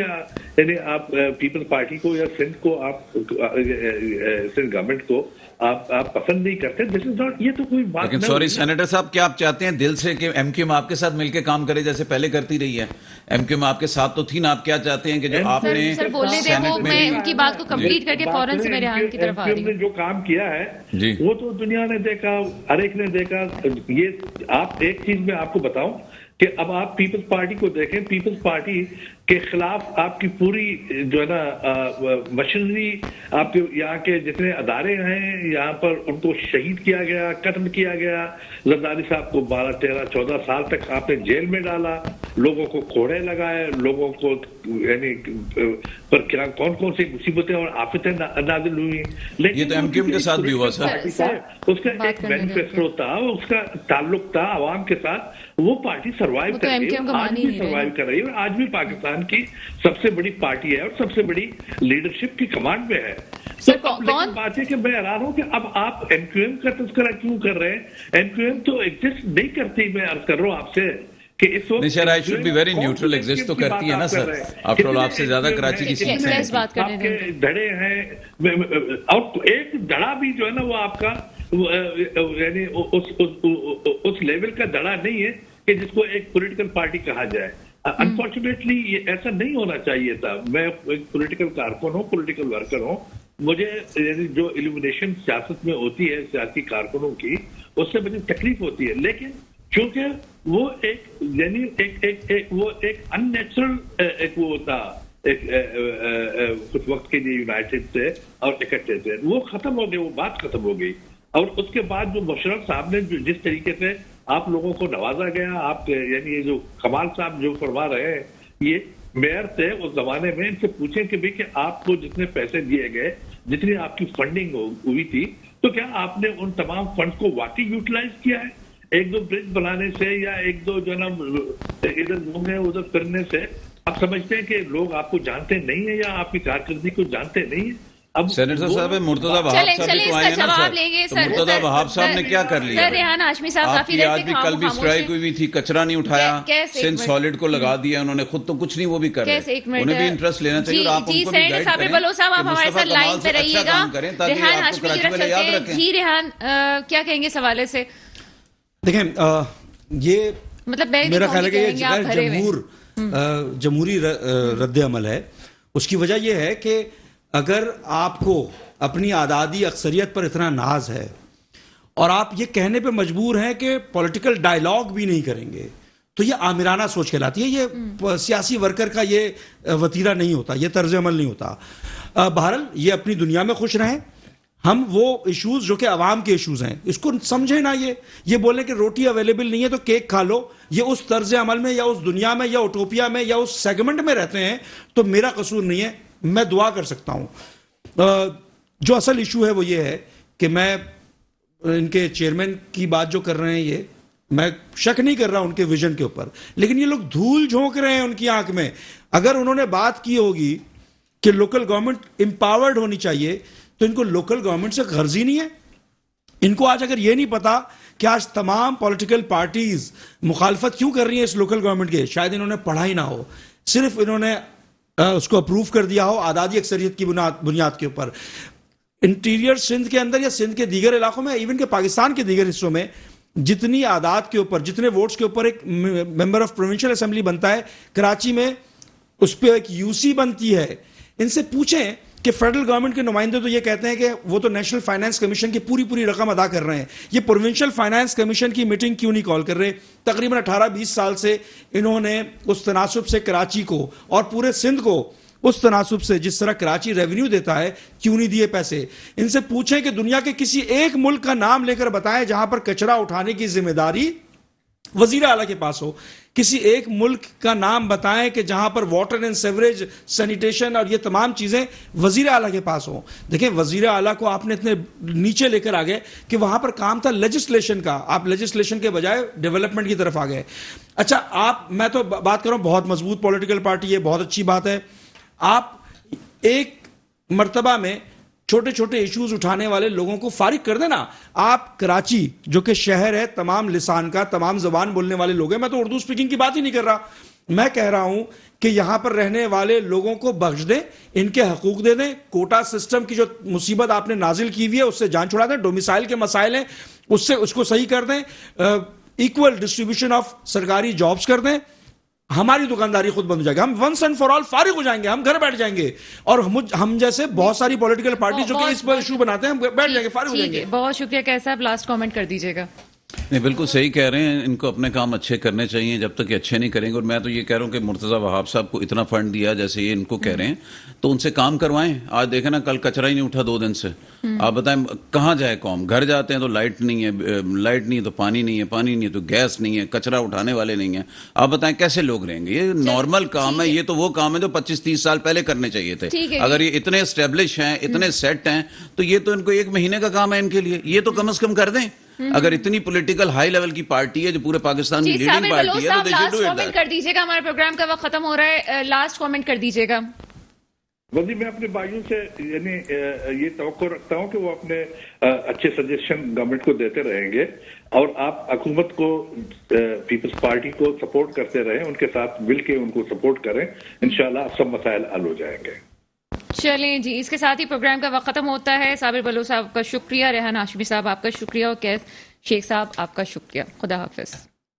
یعنی آپ پیپلز پارٹی کو یا سندھ کو, آپ سندھ گورنمنٹ کو آپ پسند نہیں کرتے. دس از ناٹ, یہ تو کوئی بات لیکن سوری سینیٹر صاحب, کیا آپ چاہتے ہیں دل سے کہ ایم کیو ایم آپ کے ساتھ مل کے کام کرے جیسے پہلے کرتی رہی ہے؟ ایم کیو ایم آپ کے ساتھ تو تھی نا. آپ کیا چاہتے ہیں کہ جو آپ نے سر بولنے دیں, وہ میں ان کی بات کو کمپلیٹ کر کے فوراً سے میرے ہاتھ کی طرف آ رہی ہوں. جو کام کیا ہے وہ تو دنیا نے دیکھا, ہر ایک نے دیکھا. یہ آپ ایک چیز میں آپ کو بتاؤں کہ اب آپ پیپلز پارٹی کو دیکھیں, پیپلز پارٹی کے خلاف آپ کی پوری جو ہے نا مشینری, آپ کے یہاں کے جتنے ادارے ہیں یہاں پر ان کو شہید کیا گیا, قتل کیا گیا. زرداری صاحب کو 12, 13, 14 سال تک آپ نے جیل میں ڈالا, لوگوں کو کوڑے لگائے, لوگوں کو یعنی پر کون کون سی مصیبتیں اور آفتیں نازل ہوئی. لیکن یہ تو ایم کیو ایم کے ساتھ بھی ہوا سر. اس کا ایک مینیفیسٹو تھا, اس کا تعلق تھا عوام کے ساتھ. وہ پارٹی سروائیو کر رہی ہے, آج بھی سروائیو کر رہی ہے, اور آج بھی پاکستان کی سب سے بڑی پارٹی ہے اور سب سے بڑی لیڈرشپ کی کمانڈ میں ہے. لیکن بات ہے کہ میں حیران ہوں کہ اب آپ ایم کیو ایم کا تذکرہ کیوں کر رہے ہیں؟ ایم کیو ایم تو ایگزسٹ نہیں کرتی. میں عرض کر رہا ہوں آپ سے کہ اس وقت نہیں sir, I should be very neutral. Exist تو کرتی ہے نا سر, آفٹر آل آپ سے زیادہ کراچی کی سیٹ سے آپ کے دھڑے ہیں, اور ایک دھڑا بھی جو ہے نا وہ آپ کا یعنی اس لیول کا دھڑا نہیں ہے کہ جس کو ایک پولیٹیکل پارٹی کہا جائے. انفارچونیٹلی یہ ایسا نہیں ہونا چاہیے تھا. میں ایک پولیٹیکل کارکن ہوں, پولیٹیکل ورکر ہوں. مجھے یعنی جو ایلیمینیشن سیاست میں ہوتی ہے سیاسی کارکنوں کی, اس سے مجھے تکلیف ہوتی ہے. لیکن چونکہ وہ ایک یعنی وہ ایک ان نیچرل ایک وہ تھا, ایک کچھ وقت کے لیے یونائٹڈ تھے اور اکٹھے تھے, وہ ختم ہو گئے, وہ بات ختم ہو گئی. اور اس کے بعد جو مشرف صاحب نے جس طریقے سے آپ لوگوں کو نوازا گیا, آپ یعنی یہ جو کمال صاحب جو فرما رہے ہیں, یہ میئر تھے اس زمانے میں, ان سے پوچھیں کہ بھی کہ آپ کو جتنے پیسے دیے گئے, جتنی آپ کی فنڈنگ ہوئی تھی, تو کیا آپ نے ان تمام فنڈ کو واقعی یوٹیلائز کیا ہے؟ ایک دو برج بنانے سے یا ایک دو جو نا ادھر گھومنے ادھر پھرنے سے آپ سمجھتے ہیں کہ لوگ آپ کو جانتے نہیں ہیں یا آپ کی کارکردگی کو جانتے نہیں ہیں؟ سینیٹر صاحب مرتضی وہاب صاحب بھی تو آئے نا سر, تو مرتضی وہاب صاحب نے کیا کر لیا؟ آپ کی آج بھی کل بھی اسٹرائک ہوئی تھی, کچرا نہیں اٹھایا, سندھ سالڈ کو لگا دیا انہوں نے, خود تو کچھ نہیں وہ بھی کر رہے, انہیں بھی انٹرسٹ لینا چاہیے. اور آپ ان کو بھی گائیڈ کریں کہ مصطفیٰ کمال سے اچھا کام کریں تاکہ آپ کو کراچی والے یاد رکھیں. جی ریحان کیا کہیں گے اس حوالے سے؟ دیکھیں یہ مطلب میرا خیال ہے کہ یہ جمہوری رد عمل ہے. اس کی وجہ یہ ہے کہ اگر آپ کو اپنی آزادی اکثریت پر اتنا ناز ہے اور آپ یہ کہنے پہ مجبور ہیں کہ پولیٹیکل ڈائیلاگ بھی نہیں کریں گے, تو یہ آمرانہ سوچ کہلاتی ہے. یہ سیاسی ورکر کا یہ وتیرہ نہیں ہوتا, یہ طرز عمل نہیں ہوتا. بہرحال یہ اپنی دنیا میں خوش رہیں. ہم وہ ایشوز جو کہ عوام کے ایشوز ہیں اس کو سمجھیں نا. یہ بولیں کہ روٹی اویلیبل نہیں ہے تو کیک کھا لو, یہ اس طرز عمل میں یا اس دنیا میں یا اوٹوپیا میں یا اس سیگمنٹ میں رہتے ہیں تو میرا قصور نہیں ہے. میں دعا کر سکتا ہوں. جو اصل ایشو ہے وہ یہ ہے کہ میں ان کے چیئرمین کی بات جو کر رہے ہیں, یہ میں شک نہیں کر رہا ان کے ویژن کے اوپر, لیکن یہ لوگ دھول جھونک رہے ہیں ان کی آنکھ میں. اگر انہوں نے بات کی ہوگی کہ لوکل گورنمنٹ امپاورڈ ہونی چاہیے تو ان کو لوکل گورنمنٹ سے غرض ہی نہیں ہے. ان کو آج اگر یہ نہیں پتا کہ آج تمام پولیٹیکل پارٹیز مخالفت کیوں کر رہی ہیں اس لوکل گورنمنٹ کے, شاید انہوں نے پڑھا ہی نہ ہو, صرف انہوں نے اس کو اپروو کر دیا ہو آزادی اکثریت کی بنیاد کے اوپر. انٹیریئر سندھ کے اندر یا سندھ کے دیگر علاقوں میں, ایون کہ پاکستان کے دیگر حصوں میں, جتنی آداد کے اوپر, جتنے ووٹس کے اوپر ایک ممبر آف پروونشل اسمبلی بنتا ہے, کراچی میں اس پہ ایک یو سی بنتی ہے. ان سے پوچھیں کہ فیڈرل گورنمنٹ کے نمائندے تو یہ کہتے ہیں کہ وہ تو نیشنل فائنانس کمیشن کی پوری رقم ادا کر رہے ہیں, یہ پروونشل فائنانس کمیشن کی میٹنگ کیوں نہیں کال کر رہے؟ تقریباً 18-20 سال سے انہوں نے اس تناسب سے کراچی کو اور پورے سندھ کو اس تناسب سے جس طرح کراچی ریونیو دیتا ہے کیوں نہیں دیے پیسے. ان سے پوچھیں کہ دنیا کے کسی ایک ملک کا نام لے کر بتائیں جہاں پر کچرا اٹھانے کی ذمہ داری وزیر اعلیٰ کے پاس ہو. کسی ایک ملک کا نام بتائیں کہ جہاں پر واٹر اینڈ سیوریج, سینیٹیشن اور یہ تمام چیزیں وزیر اعلیٰ کے پاس ہوں. دیکھیں وزیر اعلیٰ کو آپ نے اتنے نیچے لے کر آ گئے کہ وہاں پر کام تھا لیجسلیشن کا, آپ لیجسلیشن کے بجائے ڈیولپمنٹ کی طرف آ گئے. اچھا میں تو بات کر رہا ہوں بہت مضبوط پولیٹیکل پارٹی ہے, بہت اچھی بات ہے. آپ ایک مرتبہ میں چھوٹے چھوٹے ایشوز اٹھانے والے لوگوں کو فارغ کر دینا. آپ کراچی جو کہ شہر ہے تمام لسان کا, تمام زبان بولنے والے لوگ ہیں, میں تو اردو سپیکنگ کی بات ہی نہیں کر رہا, میں کہہ رہا ہوں کہ یہاں پر رہنے والے لوگوں کو بخش دیں, ان کے حقوق دے دیں. کوٹا سسٹم کی جو مصیبت آپ نے نازل کی ہوئی ہے اس سے جان چھڑا دیں. ڈومیسائل کے مسائل ہیں اس کو صحیح کر دیں. ایکول ڈسٹریبیوشن آف سرکاری جابز کر دیں. ہماری دکانداری خود بند ہو جائے گی, ہم ونس اینڈ فار آل فارغ ہو جائیں گے, ہم گھر بیٹھ جائیں گے. اور ہم جیسے بہت ساری پولیٹیکل پارٹی جو کہ اس پر ایشو بناتے ہیں ہم بیٹھ جائیں گے, فارغ ہو جائیں گے. بہت شکریہ. کیسا آپ لاسٹ کامنٹ کر دیجیے گا. نہیں بالکل صحیح کہہ رہے ہیں, ان کو اپنے کام اچھے کرنے چاہیے جب تک یہ اچھے نہیں کریں گے. اور میں تو یہ کہہ رہا ہوں کہ مرتضی وہاب صاحب کو اتنا فنڈ دیا جیسے یہ ان کو کہہ رہے ہیں تو ان سے کام کروائیں. آج دیکھیں نا کل کچرا ہی نہیں اٹھا 2 دن سے. آپ بتائیں کہاں جائے قوم؟ گھر جاتے ہیں تو لائٹ نہیں ہے تو پانی نہیں ہے, پانی نہیں ہے تو گیس نہیں ہے, کچرا اٹھانے والے نہیں ہیں. آپ بتائیں کیسے لوگ رہیں گے؟ یہ نارمل کام ہے, یہ تو وہ کام ہے جو 25-30 سال پہلے کرنے چاہیے تھے. اگر یہ اتنے اسٹیبلش ہیں, اتنے سیٹ ہیں تو یہ تو ان کو 1 مہینے کا کام ہے ان کے لیے. یہ تو کم از کم کر دیں. اگر اتنی پولیٹیکل ہائی لیول کی پارٹی ہے جو پورے پاکستان کی لیڈنگ پارٹی ہے تو لاسٹ کامنٹ کر دیجیے گا. ہمارے پروگرام کا وقت ختم ہو رہا ہے, لاسٹ کامنٹ کر دیجیے گا. وزیر میں اپنے بھائیوں سے یعنی یہ توقع رکھتا ہوں کہ وہ اپنے اچھے سجیشن گورنمنٹ کو دیتے رہیں گے اور آپ حکومت کو, پیپلز پارٹی کو سپورٹ کرتے رہیں, ان کے ساتھ مل کے ان کو سپورٹ کریں. انشاءاللہ سب مسائل حل ہو جائیں گے. چلیں جی, اس کے ساتھ ہی پروگرام کا وقت ختم ہوتا ہے. صابر بلوچ صاحب کا شکریہ, ریحان ہاشمی صاحب آپ کا شکریہ, اور کیس شیخ صاحب آپ کا شکریہ. خدا حافظ.